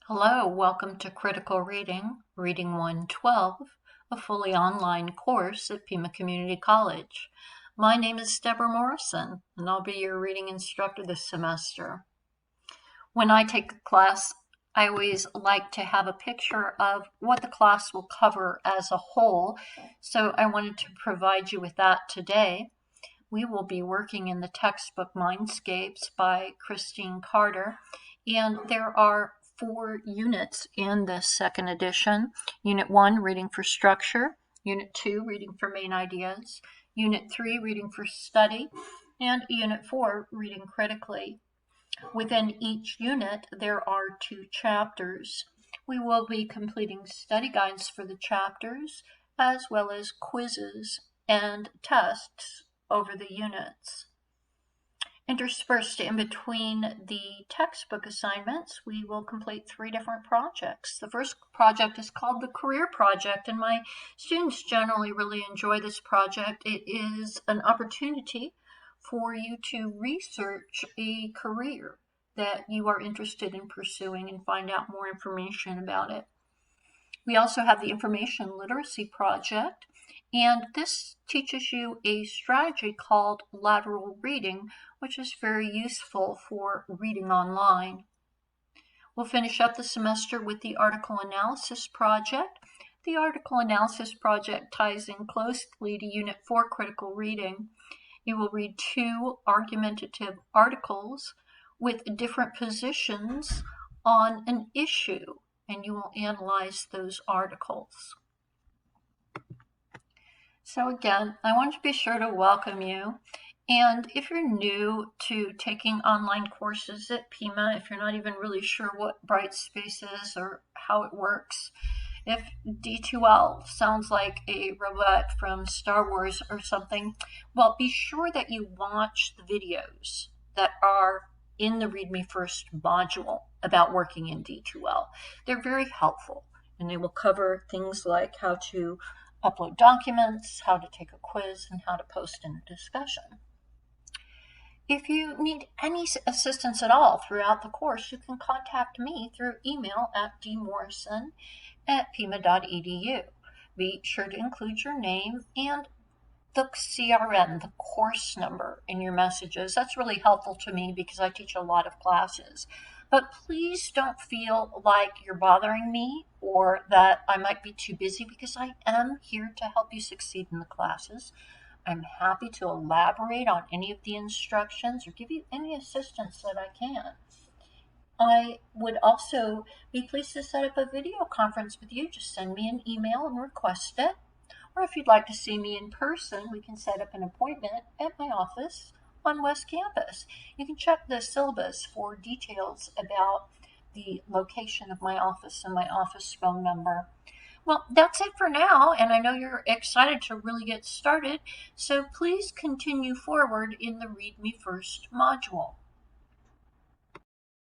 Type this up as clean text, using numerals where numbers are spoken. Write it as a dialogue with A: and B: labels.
A: Hello, welcome to Critical Reading, Reading 112, a fully online course at Pima Community College. My name is Deborah Morrison, and I'll be your reading instructor this semester. When I take a class, I always like to have a picture of what the class will cover as a whole, so I wanted to provide you with that today. We will be working in the textbook Mindscapes by Christine Carter, and there are 4 units in the second edition. Unit 1, Reading for Structure. Unit 2, Reading for Main Ideas. Unit 3, Reading for Study. And Unit 4, Reading Critically. Within each unit, there are 2 chapters. We will be completing study guides for the chapters, as well as quizzes and tests over the units. Interspersed in between the textbook assignments, we will complete 3 different projects. The first project is called the Career Project, and my students generally really enjoy this project. It is an opportunity for you to research a career that you are interested in pursuing and find out more information about it. We also have the Information Literacy Project, and this teaches you a strategy called lateral reading, which is very useful for reading online. We'll finish up the semester with the Article Analysis Project. The Article Analysis Project ties in closely to Unit 4 Critical Reading. You will read 2 argumentative articles with different positions on an issue, and you will analyze those articles. So again, I want to be sure to welcome you. And if you're new to taking online courses at Pima, if you're not even really sure what Brightspace is or how it works, if D2L sounds like a robot from Star Wars or something, well, be sure that you watch the videos that are in the Read Me First module about working in D2L. They're very helpful, and they will cover things like how to upload documents, how to take a quiz, and how to post in a discussion. If you need any assistance at all throughout the course, you can contact me through email at dmorrison@pima.edu. Be sure to include your name and the CRN, the course number, in your messages. That's really helpful to me because I teach a lot of classes. But please don't feel like you're bothering me or that I might be too busy, because I am here to help you succeed in the classes. I'm happy to elaborate on any of the instructions or give you any assistance that I can. I would also be pleased to set up a video conference with you. Just send me an email and request it. Or if you'd like to see me in person, we can set up an appointment at my office on West Campus. You can check the syllabus for details about the location of my office and my office phone number. Well, that's it for now, and I know you're excited to really get started, so please continue forward in the Read Me First module.